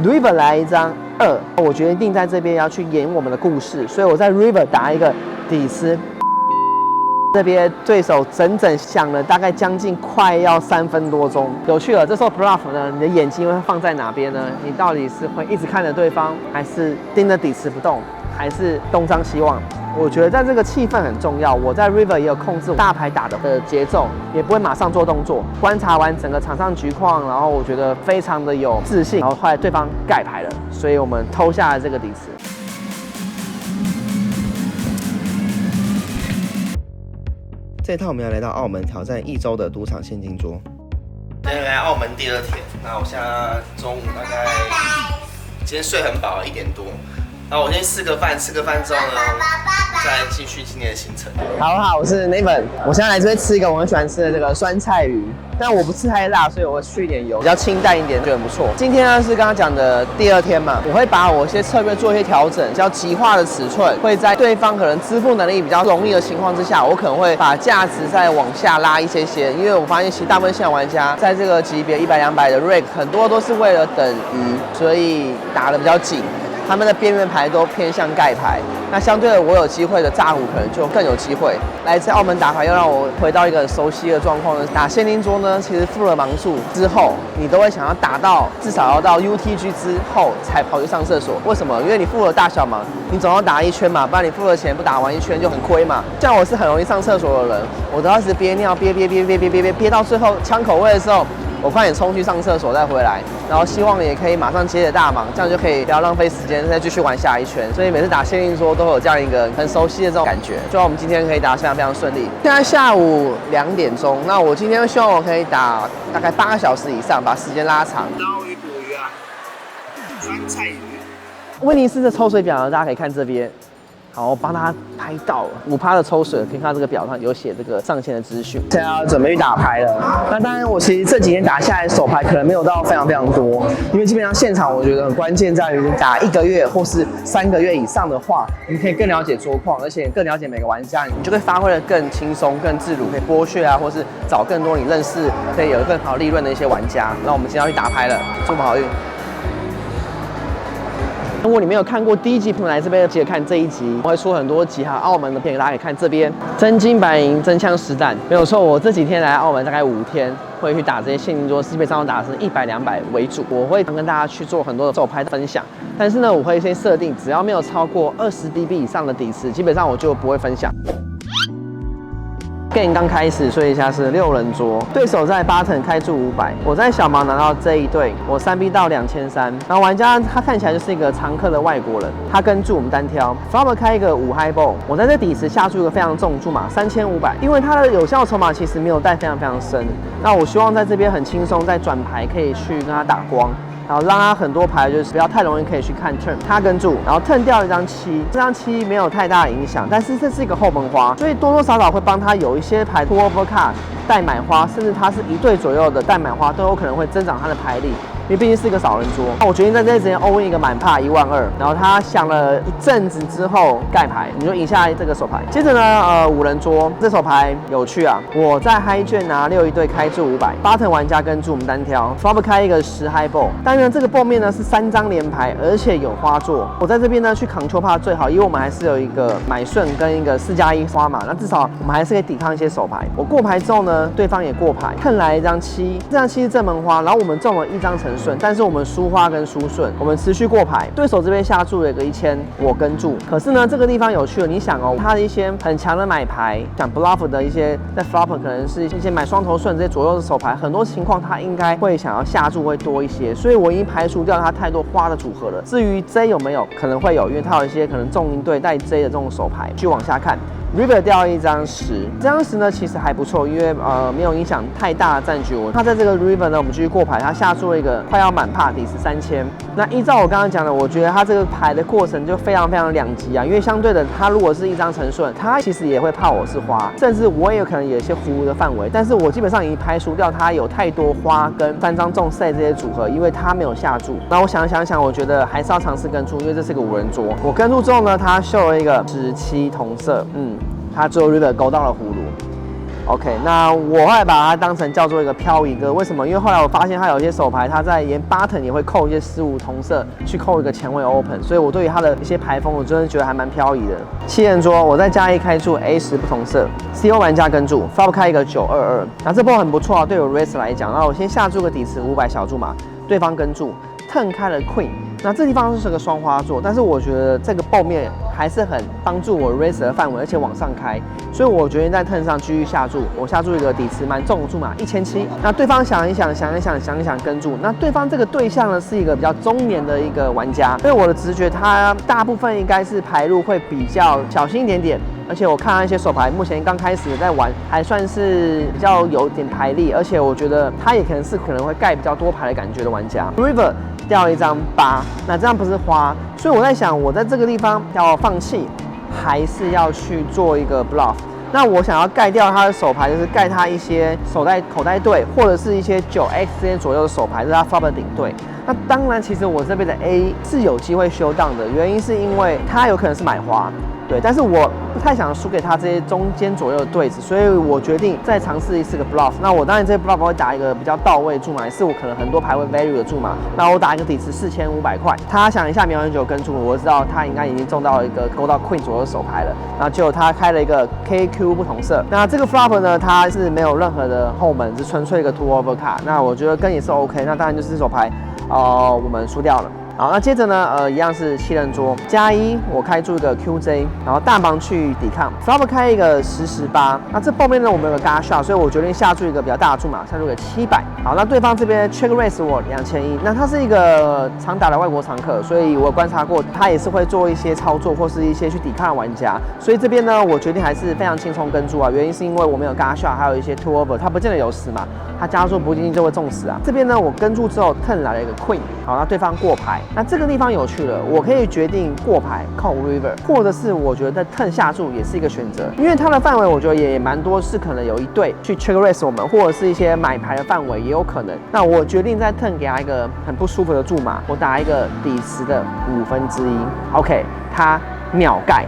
River 来一张2，我决定在这边要去演我们的故事，所以我在 River 打一个底丝。这边对手整整想了大概将近快要3分多钟。有趣了，这时候 bluff 呢，你的眼睛会放在哪边呢？你到底是会一直看着对方，还是盯着底池不动，还是东张西望？我觉得在这个气氛很重要。我在 River 也有控制大牌打的节奏，也不会马上做动作，观察完整个场上局况，然后我觉得非常的有自信。然后后来对方盖牌了，所以我们偷下了这个底池。这套我们要来到澳门挑战1周的赌场现金桌。今天来澳门第2天，那我现在中午大概今天睡很饱，1点多。然后我先吃个饭之后呢，再继续今天的行程。好，我是 Nathan， 我现在来这边吃一个我很喜欢吃的这个酸菜鱼，但我不吃太辣，所以我会去一点油，比较清淡一点，觉得很不错。今天呢是刚刚讲的第2天嘛，我会把我一些策略做一些调整，比较极化的尺寸，会在对方可能支付能力比较容易的情况之下，我可能会把价值再往下拉一些，因为我发现其实大部分现场玩家在这个级别100、200的 rake 很多都是为了等鱼，所以打得比较紧。他们的边缘牌都偏向盖牌，那相对的，我有机会的炸胡可能就更有机会。来自澳门打牌又让我回到一个很熟悉的状况呢。打现金桌呢，其实付了盲注之后，你都会想要打到至少要到 UTG 之后才跑去上厕所。为什么？因为你付了大小盲，你总要打1圈嘛，不然你付了钱不打完1圈就很亏嘛。像我是很容易上厕所的人，我都要一直憋尿，憋到最后呛口味的时候。我快点冲去上厕所再回来，然后希望也可以马上接着大忙，这样就可以不要浪费时间再继续玩下一圈。所以每次打现金桌都会有这样一个很熟悉的这种感觉。希望我们今天可以打得非常顺利。现在下午2点钟，那我今天希望我可以打大概8个小时以上，把时间拉长。捞鱼捕鱼啊，酸菜鱼。威尼斯的抽水表呢，大家可以看这边。好，我帮他拍到了5%的抽水，可以看到这个表上有写这个上限的资讯。现在要准备去打牌了。那当然，我其实这几天打下来手牌可能没有到非常多，因为基本上现场我觉得很关键在于你打1个月或是3个月以上的话，你可以更了解桌况，而且更了解每个玩家，你就会发挥得更轻松、更自如，可以剥削啊，或是找更多你认识可以有更好利润的一些玩家。那我们今天要去打牌了，祝我们好运。如果你没有看过第1集，朋友来这边记得看这一集，我会出很多集澳门的片给大家可以看。这边真金白银、真枪实弹，没有错。我这几天来澳门大概5天，会去打这些现金桌，基本上打的是100、200为主。我会跟大家去做很多的手牌的分享，但是呢，我会先设定只要没有超过20dB 以上的底池，基本上我就不会分享。game 刚开始，所以现在是6人桌，对手在button开注500，我在小盲拿到这一对，我3B 到2300，然后玩家他看起来就是一个常客的外国人，他跟注我们单挑 ，flop 开一个5 high ball， 我在这底池下注一个非常重注码3500，因为它的有效筹码其实没有带非常深，那我希望在这边很轻松，在转牌可以去跟他打光。然后让他很多牌就是不要太容易可以去看 turn， 他跟注，然后 turn 掉一张7，这张7没有太大的影响，但是这是一个后门花，所以多多少少会帮他有一些牌 pull over card 带买花，甚至他是1对左右的带买花都有可能会增长他的牌力。因为毕竟是一个少人桌，那我决定在这之前 all in 一个满帕12000，然后他想了一阵子之后盖牌，你就赢下这个手牌。接着呢，5人桌这手牌有趣啊，我在 high 券拿6一对开注500，button 玩家跟注我们单挑 ，flop 开一个10 high ball， 当然这个 ball 面呢是3张连牌，而且有花座。我在这边呢去 control 帕最好，因为我们还是有一个买顺跟一个4+1花嘛，那至少我们还是可以抵抗一些手牌。我过牌之后呢，对方也过牌，看来一张7，这张7是正门花，然后我们中了1张成顺，但是我们输花跟输顺，我们持续过牌。对手这边下注了一个1000，我跟注。可是呢，这个地方有趣了，你想哦，他的一些很强的买牌，像 bluff 的一些在 flop 可能是一些买双头顺这些左右的手牌，很多情况他应该会想要下注会多一些，所以我已经排除掉他太多花的组合了。至于 J 有没有，可能会有，因为他有一些可能重银队带 J 的这种手牌。继续往下看。River 掉一张10，这张10呢其实还不错，因为没有影响太大的战局。他在这个 River 呢，我们继续过牌，他下注了一个快要满帕底是3000。那依照我刚刚讲的，我觉得他这个牌的过程就非常两极啊，因为相对的，他如果是一张成顺，他其实也会怕我是花，甚至我也有可能有一些胡的范围，但是我基本上已经排除掉他有太多花跟3张中 set 这些组合，因为他没有下注。那我想，我觉得还是要尝试跟注，因为这是个5人桌。我跟注之后呢，他秀了一个17同色，他最后 River 勾到了葫芦。OK， 那我后来把它当成叫做一个漂移哥，为什么？因为后来我发现它有一些手牌，它在沿 button 也会扣一些15同色，去扣一个前卫 open， 所以我对于它的一些牌风，我真的觉得还蛮漂移的。7人桌，我在加一开注 A10不同色 ，CO 玩家跟注 ，flop 开一个922，那这波很不错啊，对我 raise 来讲，那我先下注个底池500小注嘛，对方跟注 ，turn 开了 queen。那这地方是个双花座，但是我觉得这个后面还是很帮助我 raise 的范围，而且往上开，所以我决定在 turn 上继续下注。我下注一个底池蛮重的注码1700，那对方想一想跟注。那对方这个对象呢是一个比较中年的一个玩家，所以我的直觉他大部分应该是牌路会比较小心一点点。而且我看到一些手牌，目前刚开始在玩，还算是比较有点牌力，而且我觉得他也可能会盖比较多牌的感觉的玩家。River 掉了一张8，那这样不是花，所以我在想，我在这个地方要放弃，还是要去做一个 bluff。那我想要盖掉他的手牌，就是盖他一些口袋对，或者是一些9x 之间左右的手牌，这是他 flop 的顶对。那当然，其实我这边的 A 是有机会修down的，原因是因为他有可能是买花。对，但是我不太想输给他这些中间左右的对子，所以我决定再尝试一次个 bluff。那我当然这个 bluff 会打一个比较到位的注码，也是我可能很多牌会 value 的注码。那我打一个底池4500块，他想一下秒9跟注，我知道他应该已经中到一个勾到 queen 左右的手牌了。然后结果他开了一个 KQ 不同色。那这个 flop 呢，它是没有任何的后门，是纯粹一个 two over 卡。那我觉得跟也是 OK。那当然就是这手牌，我们输掉了。好，那接着呢，一样是7人桌+1，我开出一个 QJ， 然后大盲去抵抗 ，flop 开一个10-18，那这后面呢我们有个 guard shot， 所以我决定下注一个比较大的注码，下注个700。好，那对方这边 check raise 我2100，那他是一个常打的外国常客，所以我观察过他也是会做一些操作或是一些去抵抗的玩家，所以这边呢我决定还是非常轻松跟注啊，原因是因为我们有 guard shot， 还有一些 two over， 他不见得有死嘛，他加注不进去就会中死啊。这边呢我跟注之后 turn 来了一个 queen， 好，那对方过牌。那这个地方有趣了，我可以决定过牌靠 river， 或者是我觉得 turn 下注也是一个选择，因为它的范围我觉得也蛮多，是可能有一队去 check raise 我们，或者是一些买牌的范围也有可能。那我决定在 turn 给他一个很不舒服的注码，我打一个底池的1/5 ，OK， 他秒盖。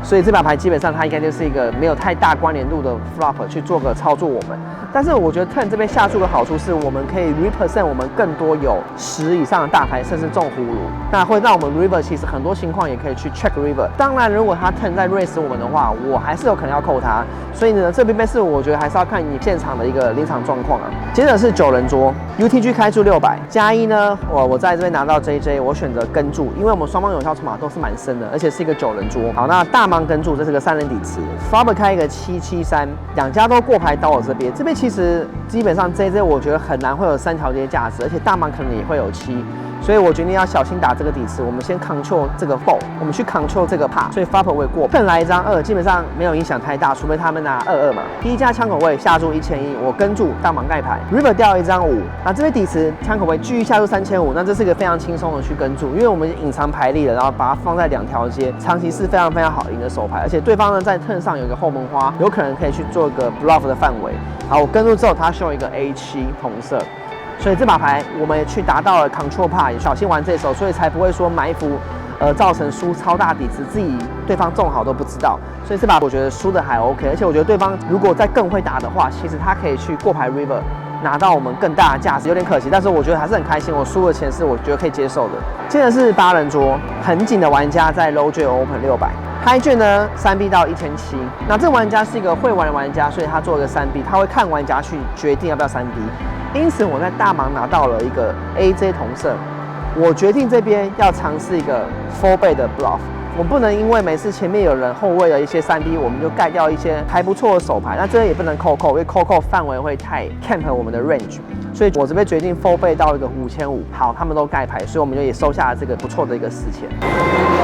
所以这把牌基本上它应该就是一个没有太大关联度的 flop 去做个操作我们。但是我觉得 turn 这边下注的好处是我们可以 represent 我们更多有10以上的大牌，甚至中葫芦，那会让我们 river 其实很多情况也可以去 check river。当然，如果他 turn 在 raise 我们的话，我还是有可能要扣他。所以呢，这边是我觉得还是要看你现场的一个临场状况啊。接着是9人桌 ，UTG 开注600+1呢，我在这边拿到 JJ， 我选择跟注，因为我们双方有效筹码都是蛮深的，而且是一个9人桌。好，那大盲跟注，这是个3人底池 ，flop 开一个773，两家都过牌到我这边，这边其实基本上 JJ 我觉得很难会有3条街价值，而且大盲可能也会有7。所以我决定要小心打这个底池，我们先 control 这个 fold， 我们去 control 这个 pot， 所以 flop 位过，turn 来一张2，基本上没有影响太大，除非他们拿22嘛。第一家枪口位下注1100，我跟注大盲盖牌 ，river 掉一张5，那这边底池枪口位继续下注3500，那这是一个非常轻松的去跟注，因为我们隐藏牌力了，然后把它放在2条街，长期是非常非常好赢的手牌，而且对方呢在 turn 上有一个后门花，有可能可以去做一个 bluff 的范围。好，我跟注之后，他秀一个 A7同色。所以这把牌我们也去达到了 control part， 也小心玩这手，所以才不会说埋伏，造成输超大底池，自己对方中好都不知道。所以这把我觉得输的还 OK， 而且我觉得对方如果再更会打的话，其实他可以去过牌 river 拿到我们更大的价值，有点可惜，但是我觉得还是很开心。我输的钱是我觉得可以接受的。接着是8人桌，很紧的玩家在 low j open 600，high 券呢3B 到1700。那这个玩家是一个会玩的玩家，所以他做一个3B， 他会看玩家去决定要不要3B。因此我在大盲拿到了一个 AJ 同色，我决定这边要尝试一个 4 倍的 bluff。我不能因为每次前面有人后卫的一些3B， 我们就盖掉一些还不错的手牌，那这边也不能扣，因为扣范围会太 camp 我们的 range， 所以我这边决定 4 倍到一个5500。好，他们都盖牌，所以我们就也收下了这个不错的一个4000。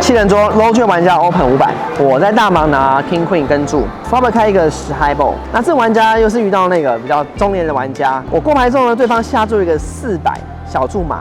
7人桌 low 券玩家 open 500，我在大盲拿 king queen 跟注 flop 开一个10 high ball。那这玩家又是遇到那个比较中年的玩家，我过牌之后呢，对方下注一个400小注码。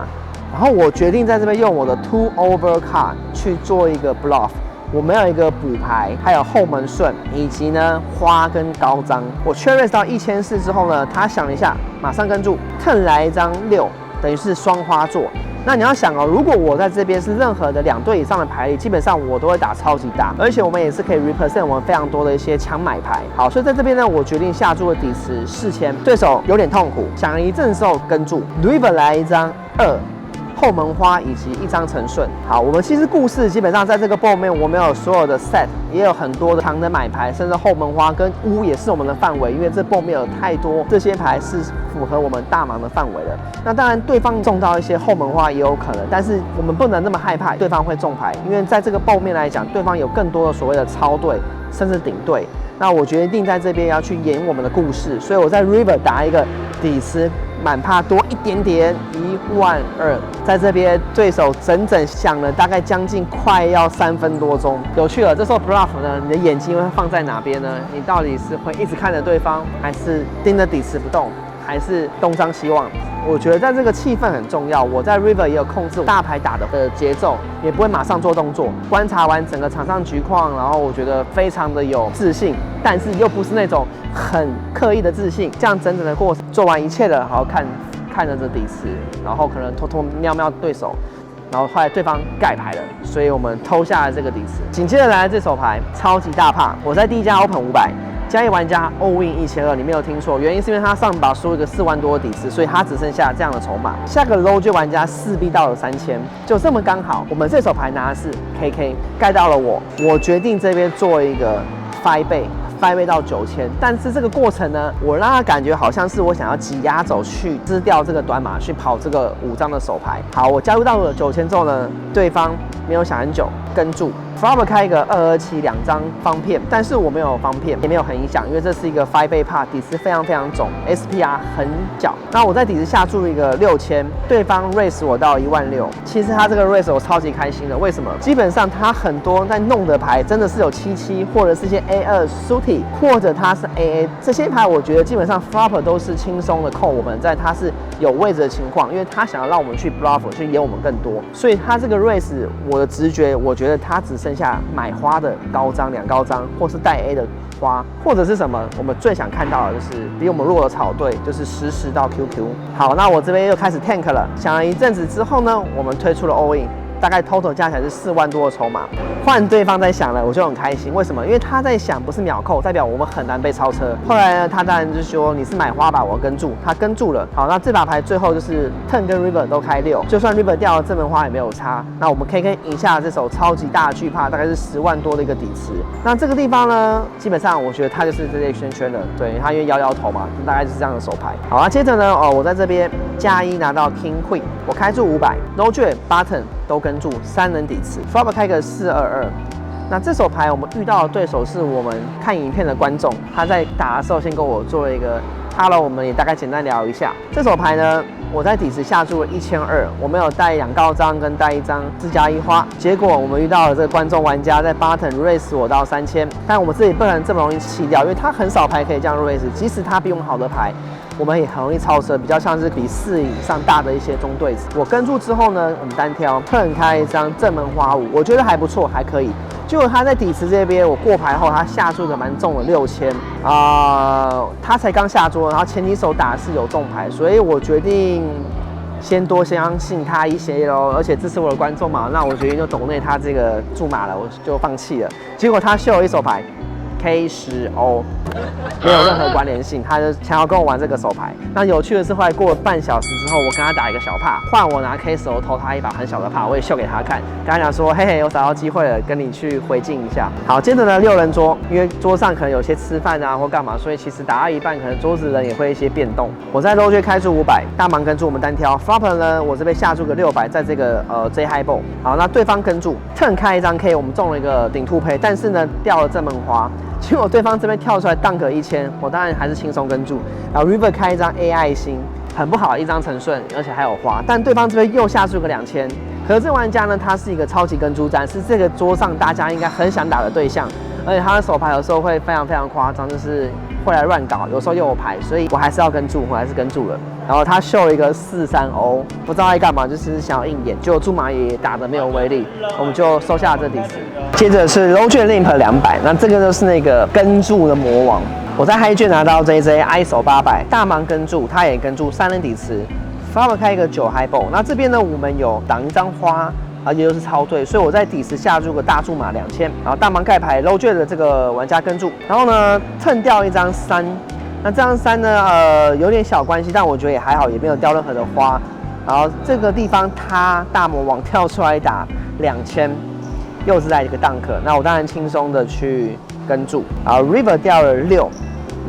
然后我决定在这边用我的 two over card 去做一个 bluff， 我们有一个补牌，还有后门顺，以及呢花跟高张。我确认到1400之后呢，他想了一下，马上跟注 turn 来一张6，等于是双花座。那你要想哦，如果我在这边是任何的2队以上的牌力，基本上我都会打超级大，而且我们也是可以 represent 我们非常多的一些强买牌。好，所以在这边呢，我决定下注的底池4000，对手有点痛苦，想了一阵之后跟注 River 来一张2。后门花以及1张成顺。好，我们其实故事基本上在这个 board 面，我们有所有的 set， 也有很多的长的买牌，甚至后门花跟乌也是我们的范围，因为这 board 面有太多这些牌是符合我们大盲的范围的。那当然，对方中到一些后门花也有可能，但是我们不能那么害怕对方会中牌，因为在这个 board 面来讲，对方有更多的所谓的超对，甚至顶对。那我决定在这边要去演我们的故事，所以我在 River 打一个底池。满帕多一点点，12000，在这边对手整整想了大概将近快要3分多钟。有趣了，这时候 bluff 呢，你的眼睛会放在哪边呢？你到底是会一直看着对方，还是盯着底池不动，还是东张西望？我觉得在这个气氛很重要。我在 River 也有控制大牌打的节奏，也不会马上做动作。观察完整个场上局况，然后我觉得非常的有自信，但是又不是那种很刻意的自信。这样整整的过程做完一切了，好看着这底池，然后可能偷偷瞄瞄对手，然后后来对方盖牌了，所以我们偷下了这个底池。紧接着来的这手牌超级大帕，我在第一家 Open 500。交易玩家 all win 1200，你没有听错，原因是因为他上把输一个4万多的底池，所以他只剩下这样的筹码。下个 low 就玩家4B 到了3000，就这么刚好，我们这手牌拿的是 KK， 盖到了我决定这边做一个5倍到9000，但是这个过程呢，我让他感觉好像是我想要挤压走去吃掉这个短码，去跑这个5张的手牌。好，我加入到了9000之后呢，对方没有想很久，跟住。Flop 开一个227 2张方片，但是我没有方片，也没有很影响，因为这是一个5倍帕，底池非常重 ，SPR 很小。那我在底池下注一个6000，对方 raise 我到16000。其实他这个 raise 我超级开心的，为什么？基本上他很多在弄的牌真的是有77，或者是一些 A2 Suited， 或者他是 AA 这些牌，我觉得基本上 Flop 都是轻松的扣我们，在他是有位置的情况，因为他想要让我们去 bluff 去演我们更多，所以他这个 raise 我的直觉，我觉得他只剩下买花的高张2高张，或是带 A 的花，或者是什么？我们最想看到的就是比我们弱的草队，就是10到 QQ。好，那我这边又开始 tank 了。想了一阵子之后呢，我们推出了 all in。大概 total 加起来是4万多的筹码，换对方在想了，我就很开心。为什么？因为他在想不是秒扣，代表我们很难被超车。后来呢，他当然就说你是买花吧，我跟住，他跟住了。好，那这把牌最后就是 Turn 跟 River 都开6，就算 River 掉了正门花也没有差。那我们 KK 赢下这手超级大的巨帕，大概是10万多的一个底池。那这个地方呢，基本上我觉得他就是这些圈的，对他因为摇摇头嘛，大概就是这样的手牌。好，那接着呢，我在这边加1拿到 King Queen， 我开注500 ，No Jet Button。都跟住3人底池 ，Flop 开个422。那这手牌我们遇到的对手是我们看影片的观众，他在打的时候先跟我做了一个 Hello， 我们也大概简单聊一下。这手牌呢，我在底池下注了1200，我们有带2高张跟带1张4加1花。结果我们遇到了这个观众玩家在 Button raise 我到3000，但我们自己不能这么容易弃掉，因为他很少牌可以这样 raise， 即使他比我们好的牌。我们也很容易超车，比较像是比4以上大的一些中对子。我跟住之后呢，我们单挑 turn 开一张正门花5，我觉得还不错，还可以。结果他在底池这边，我过牌后他下注的蛮重的6000他才刚下桌，然后前几手打的是有中牌，所以我决定先多相信他一些咯，而且这是我的观众嘛，那我决定就抖内他这个注码了，我就放弃了。结果他秀了一手牌。K10O 没有任何关联性，他就想要跟我玩这个手牌。那有趣的是，后来过了半小时之后，我跟他打一个小帕，换我拿 K10O 投他一把很小的帕，我也秀给他看，跟他讲说，嘿嘿，我找到机会了，跟你去回敬一下。好，接着呢，6人桌，因为桌上可能有些吃饭啊或干嘛，所以其实打到一半，可能桌子人也会一些变动。我在 low 开注500，大盲跟住我们单挑 ，Flop 呢，我这边下注个600，在这个J High Ball。好，那对方跟注 ，Turn 开一张 K， 我们中了一个顶兔胚，但是呢掉了正门花。结果对方这边跳出来dunk 1000，我当然还是轻松跟住。然后 River 开一张 A 爱心，很不好，1张成顺，而且还有花。但对方这边又下注个2000。可是这玩家呢，他是一个超级跟猪战，是这个桌上大家应该很想打的对象。而且他的手牌有时候会非常夸张，就是会来乱搞，有时候又有牌，所以我还是要跟住，我还是跟住了。然后他秀了一个430，不知道在干嘛，就是想要硬演，结果注码也打得没有威力，我们就收下了这底池。接着是 low 券 limp 200，那这个就是那个跟注的魔王。我在 high 券拿到 JJ I 手800，大盲跟注，他也跟注3人底池。flop 开一个9 highball， 那这边呢我们有挡一张花。而且又是超对，所以我在底池下注个大注码2000，然后大盲盖牌 low jet 的这个玩家跟注，然后呢蹭掉一张3，那这张3呢有点小关系，但我觉得也还好，也没有掉任何的花。然后这个地方它大魔王跳出来打2000，又是在一个 dunk， 那我当然轻松的去跟注，然后 river 掉了6。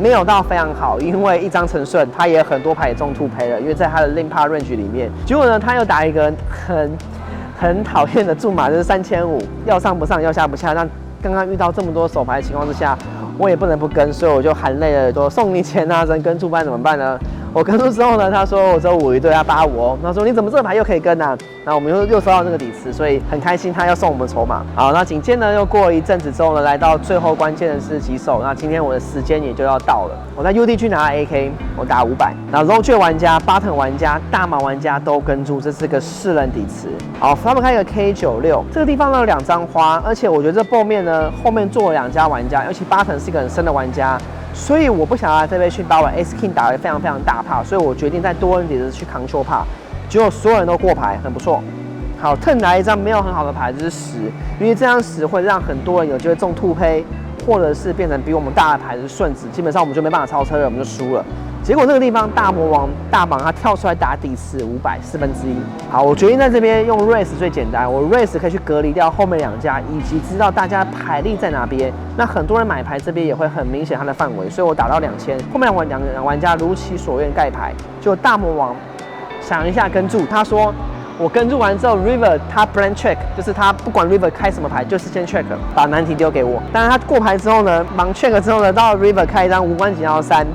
没有到非常好，因为一张成顺，他也很多牌中2赔了，因为在他的 limp range 里面，结果呢他又打一个很讨厌的注码，就是3500，要上不上，要下不下。那刚刚遇到这么多手牌的情况之下，我也不能不跟，所以我就含泪了说送你钱啊，跟注班怎么办呢？我跟注之后呢，他说我只有5一对，他85哦。他说你怎么这个牌又可以跟啊？然后我们又收到这个底池，所以很开心，他要送我们筹码。好，那紧接着呢又过了一阵子之后呢，来到最后关键的是几手。那今天我的时间也就要到了，我在 UD 去拿了 AK， 我打500。然后 low jet 玩家、button 玩家、大盲玩家都跟注，这是个4人底池。好，他们开一个 K96， 这个地方呢有2张花，而且我觉得这后面呢后面坐了2家玩家，尤其 button 是一个很深的玩家。所以我不想要这边去把我 S King 打得非常非常大帕，所以我决定在多人底子去扛球帕，结果所有人都过牌，很不错。好，turn 来一张没有很好的牌，就是10，因为这张10会让很多人有机会中2胚，或者是变成比我们大的牌是顺子，基本上我们就没办法超车了，我们就输了。结果那个地方大魔王大榜他跳出来打底池500，1/4。好，我决定在这边用 race 最简单，我 race 可以去隔离掉后面2家，以及知道大家牌力在哪边。那很多人买牌这边也会很明显它的范围，所以我打到2000，后面两玩家如其所愿盖牌。就大魔王想一下跟注，他说我跟注完之后 ，River 他 blind check， 就是他不管 River 开什么牌，就是先 check， 把难题丢给我。但是他过牌之后呢，盲 check 之后呢，到 River 开一张无关紧要3。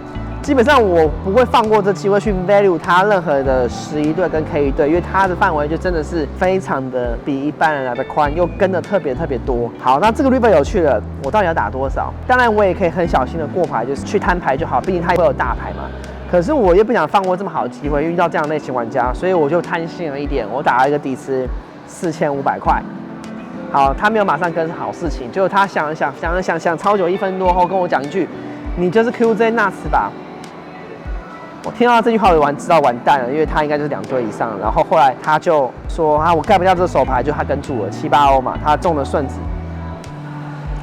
基本上我不会放过这机会去 value 他任何的11对跟 K 对，因为他的范围就真的是非常的比一般人来的宽，又跟的特别多。好，那这个 river 有趣了，我到底要打多少？当然我也可以很小心的过牌，就是去摊牌就好，毕竟他会有大牌嘛。可是我又不想放过这么好的机会，遇到这样类型玩家，所以我就贪心了一点，我打了一个底池4500块。好，他没有马上跟是好事情，结果他想超久1分多后跟我讲一句：“你就是 QJ nuts 吧。”我听到这句话，我知道完蛋了，因为他应该就是2对以上。然后后来他就说啊，我盖不掉这个手牌，就他跟注了7、8欧嘛，他中了顺子。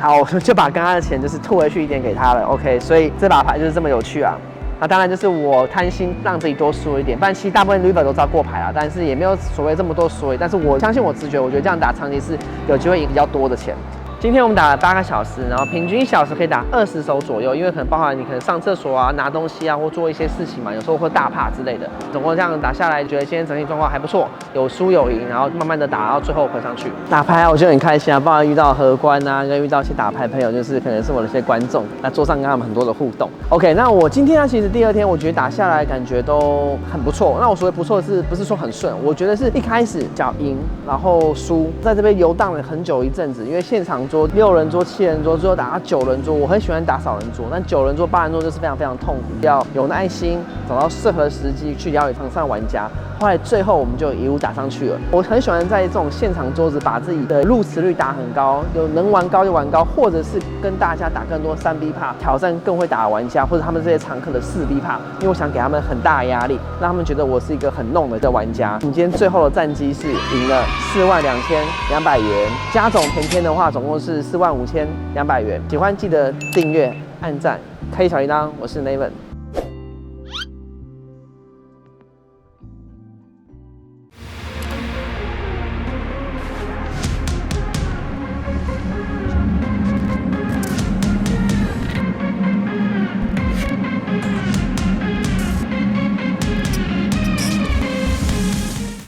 好，我就把刚刚的钱就是吐回去一点给他了。OK， 所以这把牌就是这么有趣啊。那当然就是我贪心让自己多输一点，不然其实大部分 river 都知道过牌啦，但是也没有所谓这么多输。但是我相信我直觉，我觉得这样打长期是有机会赢比较多的钱。今天我们打了8个小时，然后平均1小时可以打20手左右，因为可能包含你可能上厕所啊、拿东西啊，或做一些事情嘛，有时候会大怕之类的。总共这样打下来，觉得今天整体状况还不错，有输有赢，然后慢慢的打到最后回上去。打牌我就很开心啊，包含遇到荷官啊，跟遇到一些打牌朋友，就是可能是我的一些观众，那桌上跟他们很多的互动。OK， 那我今天呢，其实第2天我觉得打下来感觉都很不错。那我所谓不错的是不是说很顺？我觉得是一开始脚赢，然后输，在这边游荡了很久一阵子，因为现场桌6人桌、7人桌，最后打到9人桌。我很喜欢打少人桌，但9人桌、8人桌就是非常痛苦，要有耐心，找到适合的时机去了解场上玩家。后来最后我们就一路打上去了。我很喜欢在这种现场桌子把自己的入池率打很高，有能玩高就玩高，或者是跟大家打更多3B 帕，挑战更会打的玩家，或者他们这些常客的4B 帕，因为我想给他们很大的压力，让他们觉得我是一个很弄的玩家。我们今天最后的战绩是赢了42200元，加总甜甜的话总共是45200元。喜欢记得订阅、按赞、开小铃铛，我是 Naven。